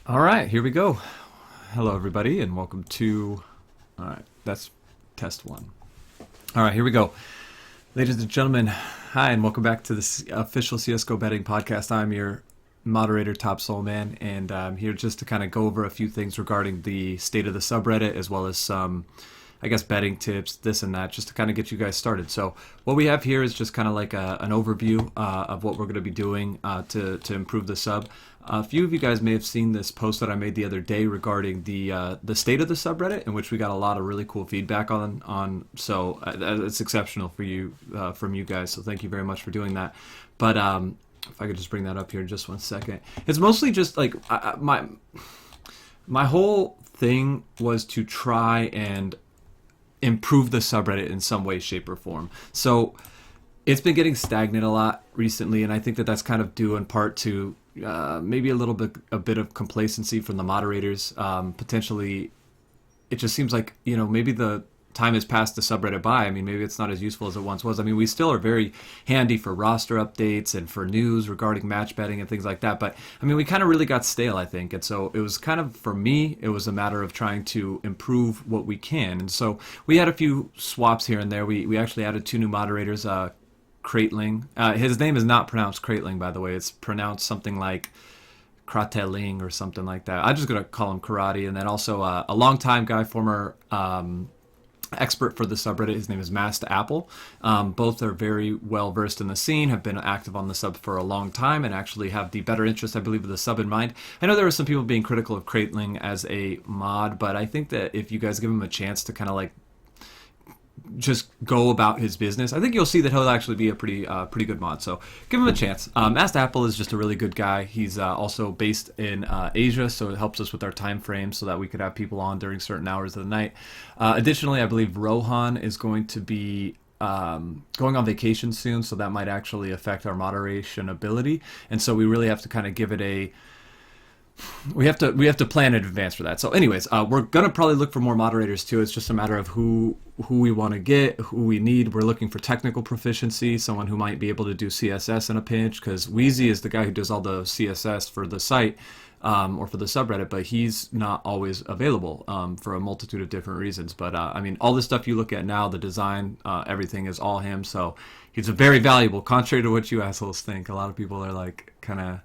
All right, here we go. Hello, everybody, and welcome to. All right, that's test one. All right, here we go. Ladies and gentlemen, hi, and welcome back to the official CSGO Betting Podcast. I'm your moderator, Top Soul Man, and I'm here just to kind of go over a few things regarding the state of the subreddit, as well as some, betting tips, this and that, just to kind of get you guys started. So what we have here is just kind of like an overview of what we're going to be doing to improve the sub. A few of you guys may have seen this post that I made the other day regarding the state of the subreddit, in which we got a lot of really cool feedback on. So it's exceptional for you from you guys. So thank you very much for doing that. But if I could just bring that up here in just 1 second, it's mostly just like my whole thing was to try and improve the subreddit in some way, shape, or form. So it's been getting stagnant a lot recently, and I think that that's kind of due in part to maybe a bit of complacency from the moderators. Potentially, it just seems like maybe the time has passed the subreddit by. I mean, maybe it's not as useful as it once was. I mean, we still are very handy for roster updates and for news regarding match betting and things like that. But I mean, we kind of really got stale, I think. And so it was kind of, for me, it was a matter of trying to improve what we can. And so we had a few swaps here and there. We actually added 2 new moderators, Kraitling. His name is not pronounced Kraitling, by the way. It's pronounced something like Krateling or something like that. I'm just going to call him Karate. And then also a longtime guy, former expert for the subreddit. His name is Mast Apple. Both are very well versed in the scene, have been active on the sub for a long time, and actually have the better interest, I believe, of the sub in mind. I know there were some people being critical of Kraitling as a mod, but I think that if you guys give him a chance to kind of like just go about his business, I think you'll see that he'll actually be a pretty good mod. So give him a chance. Mast Apple is just a really good guy. He's also based in Asia, so it helps us with our time frame so that we could have people on during certain hours of the night. Additionally, I believe Rohan is going to be going on vacation soon, so that might actually affect our moderation ability. And so we really have to kind of give it we have to plan in advance for that. So anyways, we're gonna probably look for more moderators too. It's just a matter of who we want to get, who we need. We're looking for technical proficiency, someone who might be able to do CSS in a pinch, because Wheezy is the guy who does all the CSS for the site or for the subreddit, but he's not always available for a multitude of different reasons. But I mean, all the stuff you look at now, the design, everything is all him. So he's a very valuable, contrary to what you assholes think. A lot of people are like kind of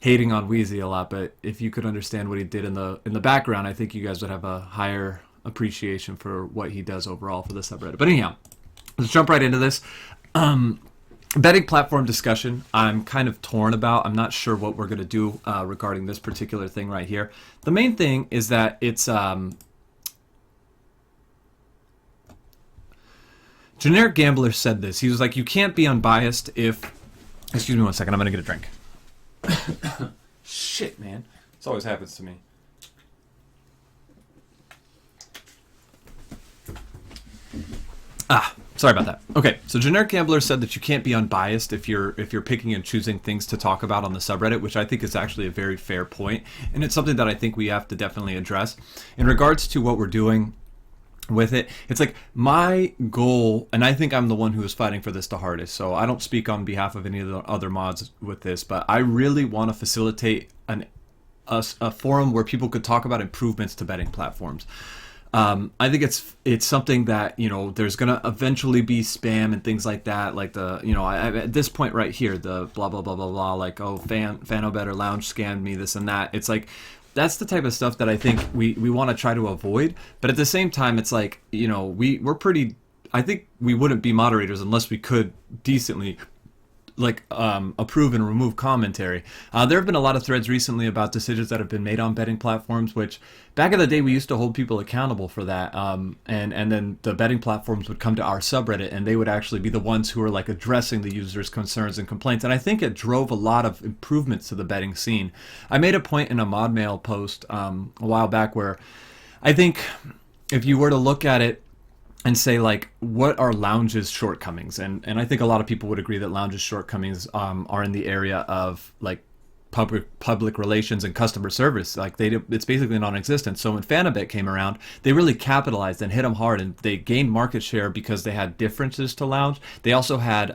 hating on Wheezy a lot, but if you could understand what he did in the background, I think you guys would have a higher appreciation for what he does overall for the subreddit. But anyhow, let's jump right into this. Betting platform discussion, I'm kind of torn about. I'm not sure what we're going to do regarding this particular thing right here. The main thing is that it's Generic Gambler said this. He was like, you can't be unbiased if... Excuse me 1 second, I'm going to get a drink. Shit, man. This always happens to me. Sorry about that. Okay, so Generic Gambler said that you can't be unbiased if you're picking and choosing things to talk about on the subreddit, which I think is actually a very fair point, and it's something that I think we have to definitely address. In regards to what we're doing with it, it's like my goal, and I think I'm the one who is fighting for this the hardest, so I don't speak on behalf of any of the other mods with this, but I really want to facilitate a forum where people could talk about improvements to betting platforms. I think it's something that, there's gonna eventually be spam and things like that, like at this point right here, the blah blah blah blah blah, like, oh, Fanobet or Lounge scammed me, this and that. It's like, that's the type of stuff that I think we want to try to avoid. But at the same time, it's like, we're pretty... I think we wouldn't be moderators unless we could decently approve and remove commentary. There have been a lot of threads recently about decisions that have been made on betting platforms, which back in the day we used to hold people accountable for that, and then the betting platforms would come to our subreddit and they would actually be the ones who were like addressing the users' concerns and complaints, and I think it drove a lot of improvements to the betting scene. I made a point in a mod mail post a while back where I think if you were to look at it and say, like, what are Lounge's shortcomings? And I think a lot of people would agree that Lounge's shortcomings are in the area of, like, public relations and customer service. Like it's basically non-existent. So when Fanabet came around, they really capitalized and hit them hard, and they gained market share because they had differences to Lounge. They also had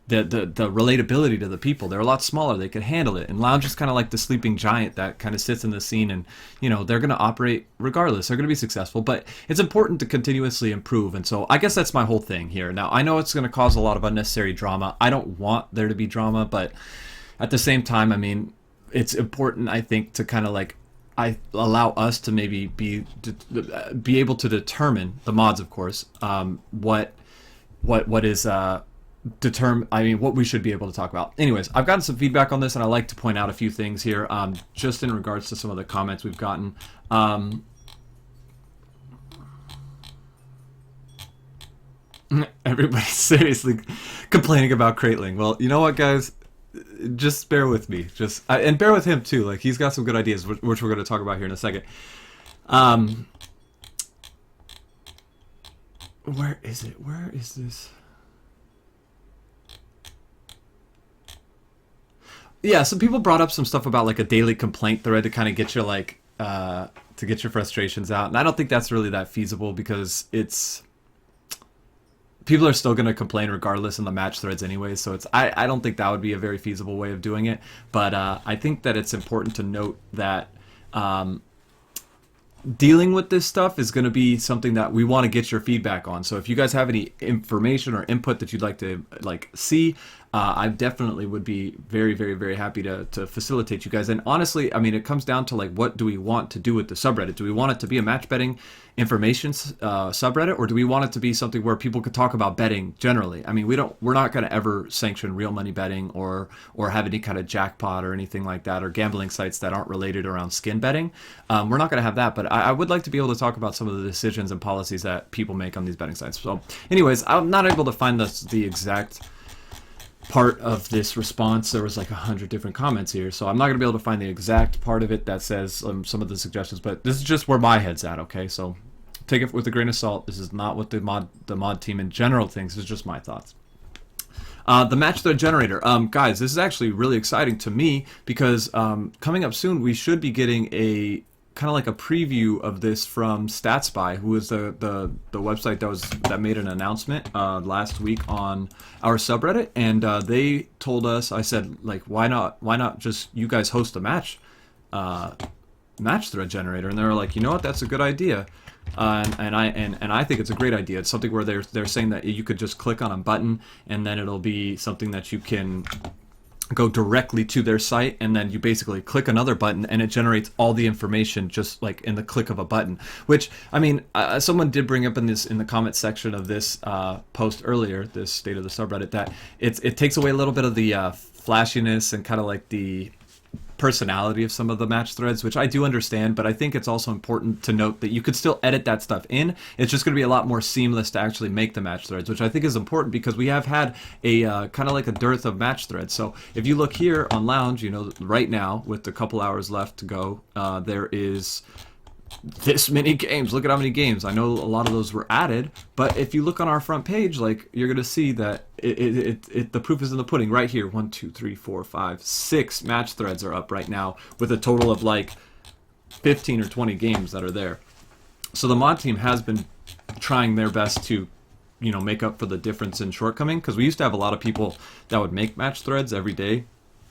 the relatability to the people. They're a lot smaller. They could handle it. And Lounge is kind of like the sleeping giant that kind of sits in the scene, and they're going to operate regardless. They're going to be successful, but it's important to continuously improve. And so I guess that's my whole thing here. Now, I know it's going to cause a lot of unnecessary drama. I don't want there to be drama, but at the same time, I mean, it's important, I think, to kind of like allow us to maybe be able to determine, the mods, of course, what is what we should be able to talk about. Anyways, I've gotten some feedback on this, and I like to point out a few things here, just in regards to some of the comments we've gotten. Everybody's seriously complaining about Cratling. Well, you know what, guys? Just bear with me. And bear with him too. Like, he's got some good ideas, which we're going to talk about here in a second. Where is it? Where is this? Yeah, some people brought up some stuff about like a daily complaint thread to kind of get your to get your frustrations out, and I don't think that's really that feasible, because people are still going to complain regardless in the match threads anyway, so I don't think that would be a very feasible way of doing it. But I think that it's important to note that dealing with this stuff is going to be something that we want to get your feedback on. So if you guys have any information or input that you'd like to see, I definitely would be very, very, very happy to facilitate you guys. And honestly, I mean, it comes down to like, what do we want to do with the subreddit? Do we want it to be a match betting information subreddit, or do we want it to be something where people could talk about betting generally? I mean, we're not going to ever sanction real money betting or have any kind of jackpot or anything like that, or gambling sites that aren't related around skin betting. We're not going to have that, but I would like to be able to talk about some of the decisions and policies that people make on these betting sites. So anyways, I'm not able to find the exact part of this response. There was like 100 different comments here, so I'm not going to be able to find the exact part of it that says some of the suggestions, but this is just where my head's at, okay? So take it with a grain of salt. This is not what the mod team in general thinks. This is just my thoughts. The match thread generator. Guys, this is actually really exciting to me, because coming up soon, we should be getting a kind of like a preview of this from StatsBuy, who is the website that made an announcement last week on our subreddit, and they told us, I said, like, why not just you guys host a match thread generator? And they were like, you know what, that's a good idea. And I think it's a great idea. It's something where they're saying that you could just click on a button, and then it'll be something that you can go directly to their site, and then you basically click another button and it generates all the information just like in the click of a button. Which, I mean, someone did bring up in the comment section of this post earlier, this state of the subreddit, that it takes away a little bit of the flashiness and kind of like the personality of some of the match threads, which I do understand, but I think it's also important to note that you could still edit that stuff in. It's just going to be a lot more seamless to actually make the match threads, which I think is important, because we have had a kind of like a dearth of match threads. So if you look here on Lounge, right now with a couple hours left to go, there is this many games. Look at how many games. I know a lot of those were added, but if you look on our front page, like, you're gonna see that the proof is in the pudding right here. 1, 2, 3, 4, 5, 6 match threads are up right now, with a total of like 15 or 20 games that are there. So the mod team has been trying their best to make up for the difference in shortcoming, because we used to have a lot of people that would make match threads every day,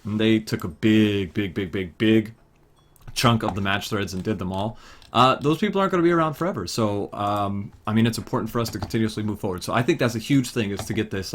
and they took a big chunk of the match threads and did them all. Those people aren't going to be around forever. So, I mean, it's important for us to continuously move forward. So I think that's a huge thing, is to get this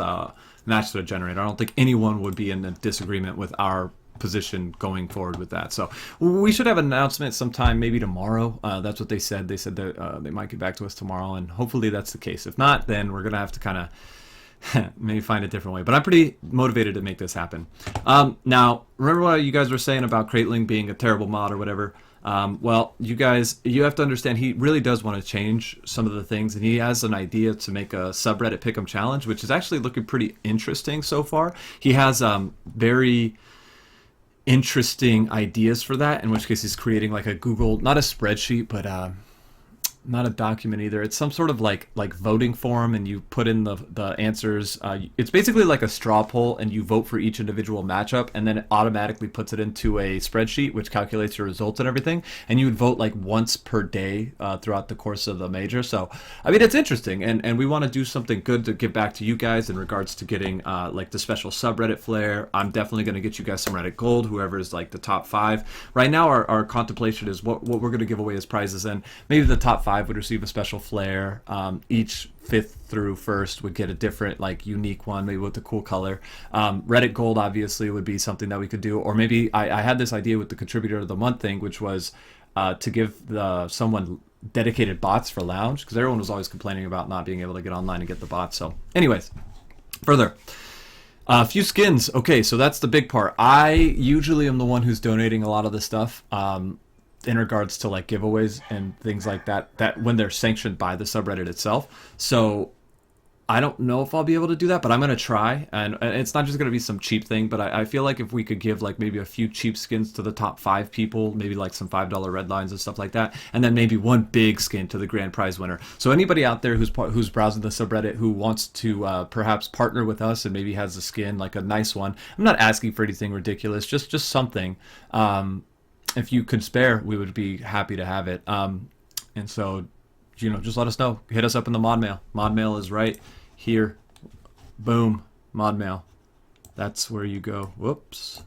match thread generator. I don't think anyone would be in a disagreement with our position going forward with that. So we should have an announcement sometime, maybe tomorrow. That's what they said. They said that they might get back to us tomorrow, and hopefully that's the case. If not, then we're going to have to kind of maybe find a different way. But I'm pretty motivated to make this happen. Now, remember what you guys were saying about Cratling being a terrible mod or whatever? Well, you have to understand, he really does want to change some of the things, and he has an idea to make a subreddit pick'em challenge, which is actually looking pretty interesting so far. He has very interesting ideas for that, in which case he's creating like a Google, not a spreadsheet, but not a document either. It's some sort of like voting form, and you put in the answers. It's basically like a straw poll, and you vote for each individual matchup, and then it automatically puts it into a spreadsheet, which calculates your results and everything. And you would vote like once per day throughout the course of the major. So, I mean, it's interesting, and we want to do something good to give back to you guys in regards to getting like the special subreddit flair. I'm definitely going to get you guys some Reddit gold, whoever is like the top 5. Right now, our contemplation is what we're going to give away as prizes, and maybe the top 5 would receive a special flair. Each 5th through 1st would get a different, like, unique one, maybe with a cool color. Reddit gold obviously would be something that we could do, or maybe I had this idea with the contributor of the month thing, which was to give someone dedicated bots for lounge, because everyone was always complaining about not being able to get online and get the bots. So anyways, further. A few skins. Okay, so that's the big part. I usually am the one who's donating a lot of the stuff in regards to like giveaways and things like that when they're sanctioned by the subreddit itself. So I don't know if I'll be able to do that, but I'm going to try. And it's not just going to be some cheap thing, but I feel like if we could give like maybe a few cheap skins to the top 5 people, maybe like some $5 red lines and stuff like that, and then maybe one big skin to the grand prize winner. So anybody out there who's browsing the subreddit who wants to perhaps partner with us and maybe has a skin, like a nice one. I'm not asking for anything ridiculous, just something. If you could spare, we would be happy to have it. And so, just let us know. Hit us up in the mod mail. Mod mail is right here. Boom. Mod mail. That's where you go. Whoops.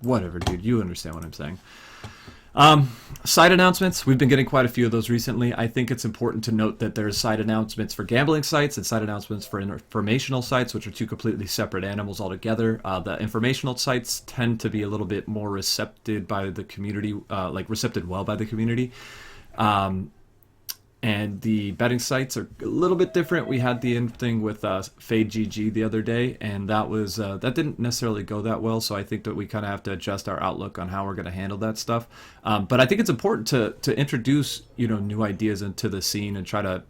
Whatever, dude. You understand what I'm saying. Site announcements. We've been getting quite a few of those recently. I think it's important to note that there's site announcements for gambling sites and site announcements for informational sites, which are two completely separate animals altogether. The informational sites tend to be a little bit more recepted by the community, recepted well by the community. And the betting sites are a little bit different. We had the thing with Fade GG the other day, and that didn't necessarily go that well. So I think that we kind of have to adjust our outlook on how we're going to handle that stuff. But I think it's important to introduce new ideas into the scene and try to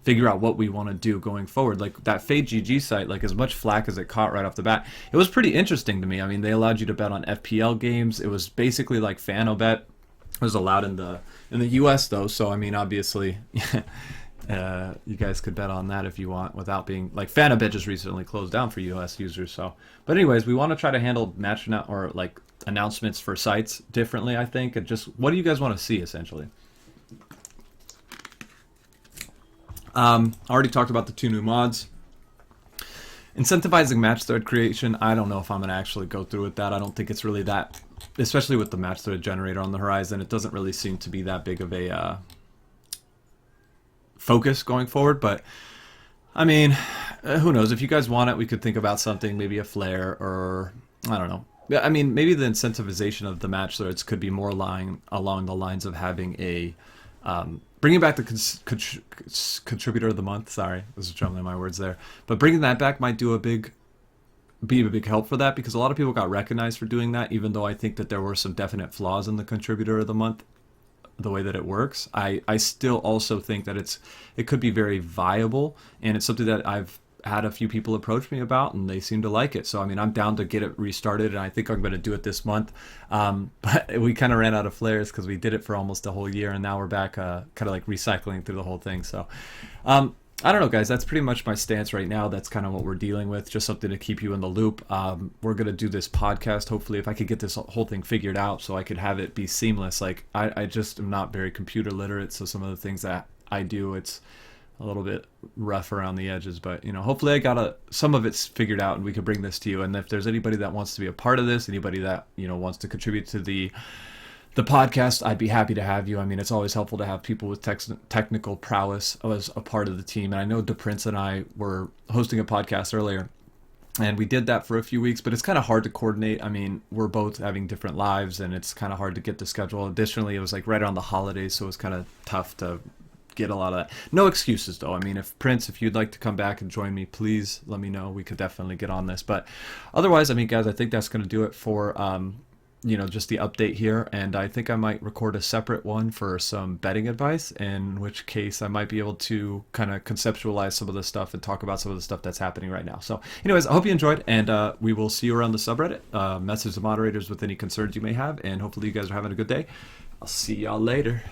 figure out what we want to do going forward. Like that Fade GG site, like as much flack as it caught right off the bat, it was pretty interesting to me. I mean, they allowed you to bet on FPL games. It was basically like FanoBet. It was allowed in the US though, so I mean obviously you guys could bet on that if you want without being like FanoBet just recently closed down for US users. So, but anyways, we want to try to handle match or like announcements for sites differently, I think, and just what do you guys want to see essentially. I already talked about the 2 new mods. Incentivizing match thread creation, I don't know if I'm going to actually go through with that. I don't think it's really that, especially with the match thread generator on the horizon, it doesn't really seem to be that big of a focus going forward. But, I mean, who knows? If you guys want it, we could think about something, maybe a flare or, I don't know. I mean, maybe the incentivization of the match threads could be more along the lines of having a... bringing back the contributor of the month. Sorry, I was jumbling my words there. But bringing that back might be a big help for that, because a lot of people got recognized for doing that, even though I think that there were some definite flaws in the contributor of the month, the way that it works. I still also think that it could be very viable, and it's something that I've had a few people approach me about, and they seem to like it. So, I mean, I'm down to get it restarted, and I think I'm going to do it this month. But we kind of ran out of flares because we did it for almost a whole year, and now we're back kind of like recycling through the whole thing. So, I don't know, guys. That's pretty much my stance right now. That's kind of what we're dealing with. Just something to keep you in the loop. We're going to do this podcast. Hopefully, if I could get this whole thing figured out so I could have it be seamless. Like, I just am not very computer literate, so some of the things that I do, it's a little bit rough around the edges, but hopefully I got some of it's figured out, and we can bring this to you. And if there's anybody that wants to be a part of this, anybody that wants to contribute to the podcast, I'd be happy to have you. I mean, it's always helpful to have people with technical prowess as a part of the team. And I know DePrince and I were hosting a podcast earlier, and we did that for a few weeks, but it's kind of hard to coordinate. I mean, we're both having different lives, and it's kind of hard to get the schedule. Additionally, it was like right around the holidays, so it was kind of tough to get a lot of that. No excuses though. I mean, if you'd like to come back and join me, please let me know. We could definitely get on this. But otherwise, I mean, guys, I think that's going to do it for just the update here. And I think I might record a separate one for some betting advice, in which case I might be able to kind of conceptualize some of the stuff and talk about some of the stuff that's happening right now. So anyways, I hope you enjoyed, and we will see you around the subreddit. Message the moderators with any concerns you may have, and hopefully you guys are having a good day. I'll see y'all later.